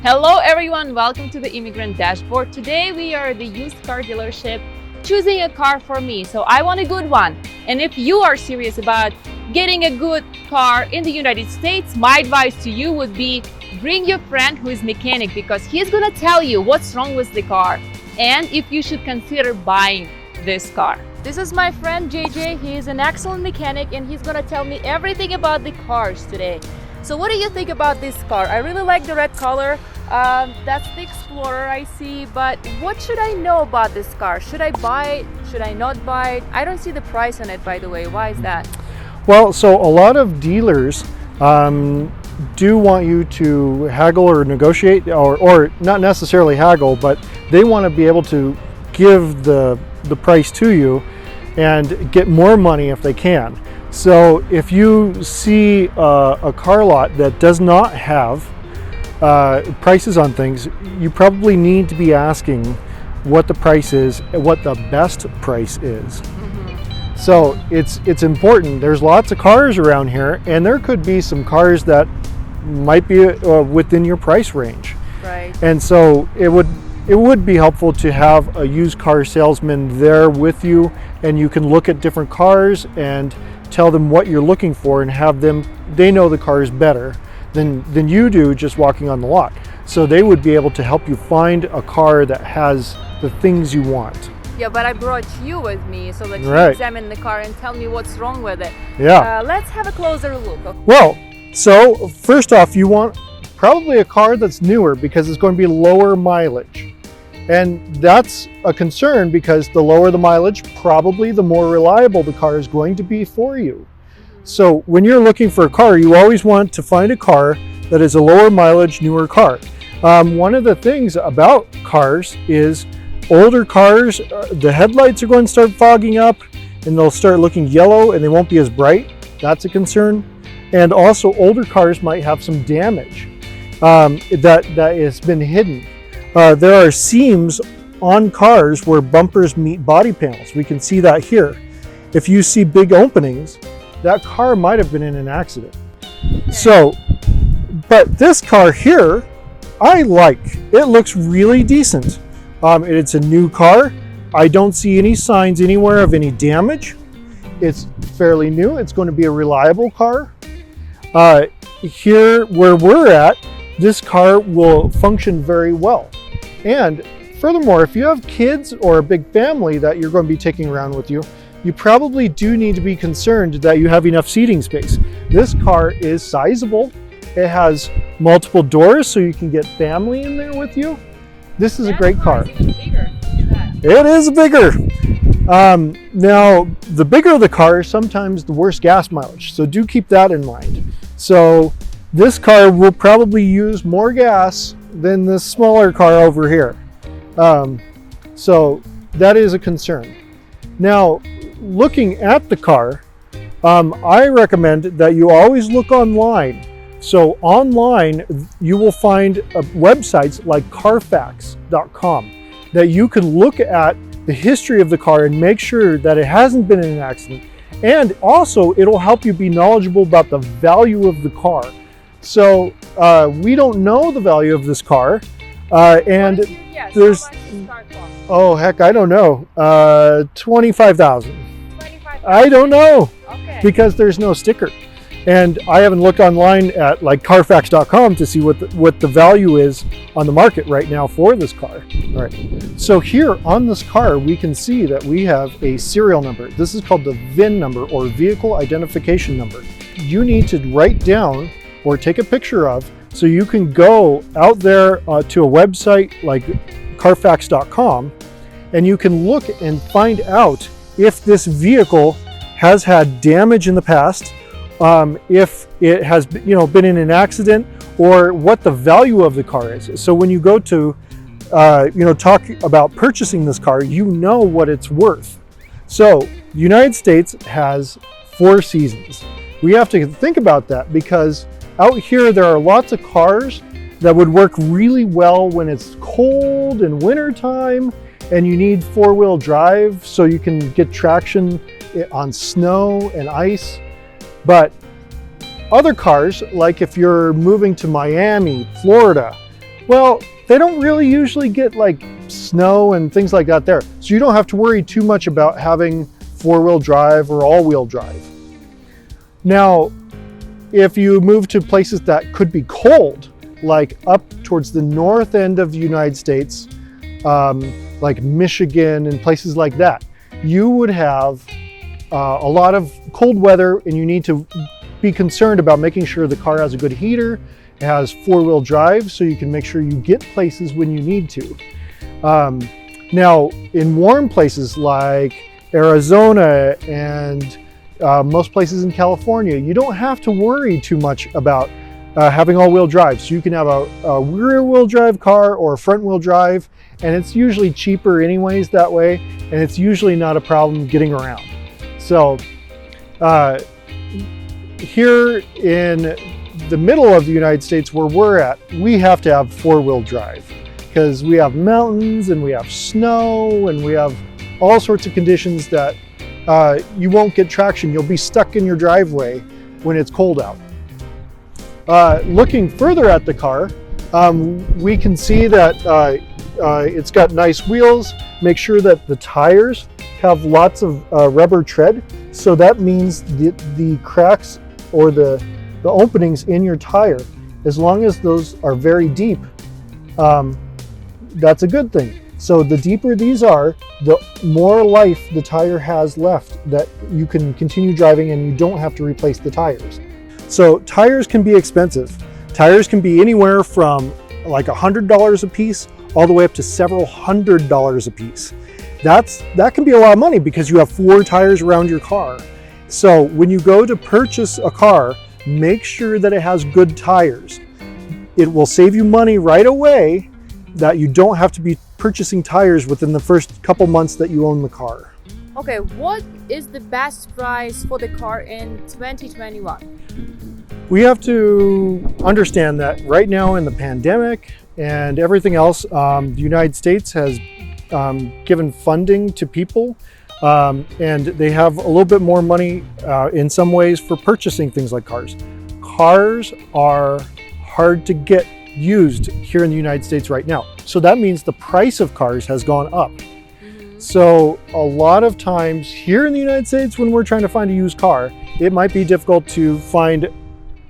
Hello everyone, welcome to the Immigrant Dashboard. Today we are at the used car dealership choosing a car for me. So I want a good one. And if you are serious about getting a good car in the United States, my advice to you would be bring your friend who is mechanic, because he's gonna tell you what's wrong with the car and if you should consider buying this car. This is my friend JJ. He is an excellent mechanic and he's gonna tell me everything about the cars today. So what do you think about this car? I really like the red color. That's the Explorer I see, but what should I know about this car? Should I buy it? Should I not buy it? I don't see the price on it, by the way. Why is that? Well, so a lot of dealers do want you to haggle or negotiate, or not necessarily haggle, but they want to be able to give the price to you and get more money if they can. So if you see a car lot that does not have prices on things, you probably need to be asking what the price is, what the best price is. So it's important. There's lots of cars around here, and there could be some cars that might be within your price range. Right. And so it would be helpful to have a used car salesman there with you, and you can look at different cars and tell them what you're looking for and have them, they know the cars better than you do just walking on the lot. So they would be able to help you find a car that has the things you want. Yeah, but I brought you with me so that you Right. examine the car and tell me what's wrong with it. Yeah. Let's have a closer look. Well, so first off, you want probably a car that's newer because it's going to be lower mileage. And that's a concern because the lower the mileage, probably the more reliable the car is going to be for you. So when you're looking for a car, you always want to find a car that is a lower mileage, newer car. One of the things about cars is older cars, the headlights are going to start fogging up and they'll start looking yellow and they won't be as bright. That's a concern. And also older cars might have some damage that has been hidden. There are seams on cars where bumpers meet body panels. We can see that here. If you see big openings, that car might have been in an accident. So, but this car here, I like. It looks really decent. It's a new car. I don't see any signs anywhere of any damage. It's fairly new. It's going to be a reliable car. Here where we're at, this car will function very well. And furthermore, if you have kids or a big family that you're going to be taking around with you, you probably do need to be concerned that you have enough seating space. This car is sizable. It has multiple doors so you can get family in there with you. This is a great car. It is bigger. Now, the bigger the car, sometimes the worse gas mileage. So do keep that in mind. So this car will probably use more gas than this smaller car over here. So that is a concern. Now, looking at the car, I recommend that you always look online. So online, you will find websites like Carfax.com that you can look at the history of the car and make sure that it hasn't been in an accident. And also, it'll help you be knowledgeable about the value of the car. So we don't know the value of this car, and there's, oh heck, I don't know, 25,000. I don't know, okay. Because there's no sticker, and I haven't looked online at like Carfax.com to see what the value is on the market right now for this car. All right. So here on this car, we can see that we have a serial number. This is called the VIN number, or vehicle identification number. You need to write down or take a picture of, so you can go out there to a website like Carfax.com, and you can look and find out if this vehicle has had damage in the past, if it has been in an accident, or what the value of the car is. So when you go to talk about purchasing this car, you know what it's worth. So the United States has 4 seasons. We have to think about that because out here, there are lots of cars that would work really well when it's cold in wintertime and you need 4-wheel drive so you can get traction on snow and ice. But other cars, like if you're moving to Miami, Florida, Well, they don't really usually get like snow and things like that there. So you don't have to worry too much about having four-wheel drive or all-wheel drive. Now, if you move to places that could be cold, like up towards the north end of the United States, like Michigan and places like that, you would have a lot of cold weather, and you need to be concerned about making sure the car has a good heater. It has four-wheel drive, so you can make sure you get places when you need to. Now, in warm places like Arizona and most places in California, you don't have to worry too much about having all-wheel drive. So you can have a rear-wheel drive car or a front-wheel drive, and it's usually cheaper anyways that way, and it's usually not a problem getting around. So here in the middle of the United States where we're at, we have to have four-wheel drive because we have mountains and we have snow and we have all sorts of conditions that you won't get traction. You'll be stuck in your driveway when it's cold out. Looking further at the car, we can see that it's got nice wheels. Make sure that the tires have lots of rubber tread. So that means the cracks or the openings in your tire, as long as those are very deep, that's a good thing. So the deeper these are, the more life the tire has left that you can continue driving and you don't have to replace the tires. So tires can be expensive. Tires can be anywhere from like $100 a piece all the way up to several $100s a piece. That can be a lot of money because you have 4 tires around your car. So when you go to purchase a car, make sure that it has good tires. It will save you money right away that you don't have to be purchasing tires within the first couple months that you own the car. Okay, what is the best price for the car in 2021? We have to understand that right now in the pandemic and everything else, the United States has given funding to people, and they have a little bit more money in some ways for purchasing things like cars. Cars are hard to get used here in the United States right now. So that means the price of cars has gone up. So a lot of times here in the United States, when we're trying to find a used car, it might be difficult to find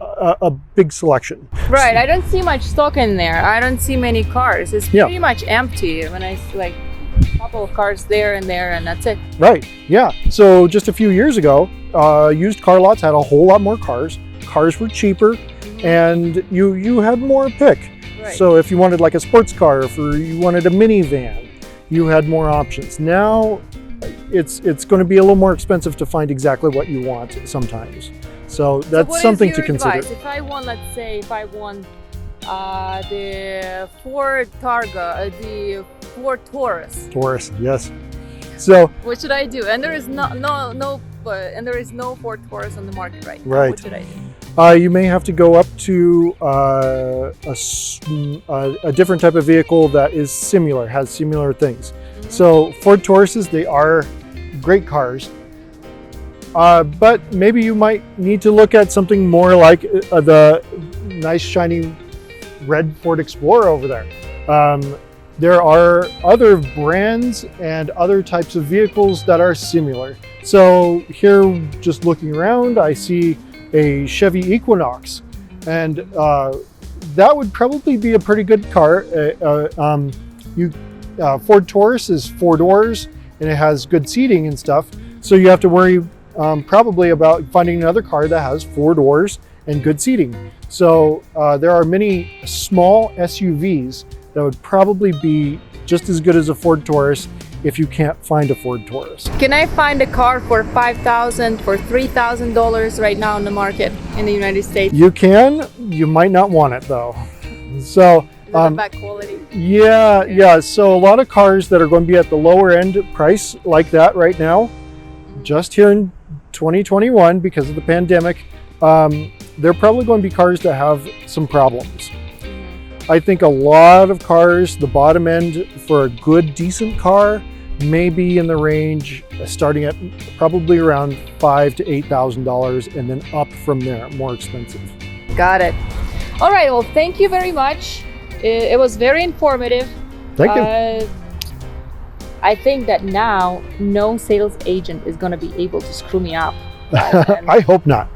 a big selection. Right, I don't see much stock in there. I don't see many cars. It's pretty much empty. When I see like a couple of cars there, and that's it. Right, yeah. So just a few years ago, used car lots had a whole lot more cars. Cars were cheaper, and you had more pick. Right. So if you wanted like a sports car, or if you wanted a minivan, you had more options. Now it's going to be a little more expensive to find exactly what you want sometimes. So that's something to consider. If I want, let's say, the Ford Targa, the Ford Taurus. Taurus, yes. So what should I do? And there is no Ford Taurus on the market right now. Right. What should I do? You may have to go up to a different type of vehicle that is similar, has similar things. So Ford Tauruses, they are great cars, but maybe you might need to look at something more like the nice shiny red Ford Explorer over there. There are other brands and other types of vehicles that are similar. So here, just looking around, I see a Chevy Equinox, and that would probably be a pretty good car. Ford Taurus is 4 doors and it has good seating and stuff, so you have to worry probably about finding another car that has 4 doors and good seating. So there are many small SUVs that would probably be just as good as a Ford Taurus if you can't find a Ford Taurus. Can I find a car for $5,000, for $3,000 right now in the market in the United States? You can. You might not want it though. So bad quality. Yeah. So a lot of cars that are going to be at the lower end price like that right now, just here in 2021 because of the pandemic, they're probably going to be cars that have some problems. I think a lot of cars, the bottom end for a good, decent car, may be in the range starting at probably around $5,000 to $8,000 and then up from there, more expensive. Got it. All right, well, thank you very much. It was very informative. Thank you. I think that now no sales agent is going to be able to screw me up. I hope not.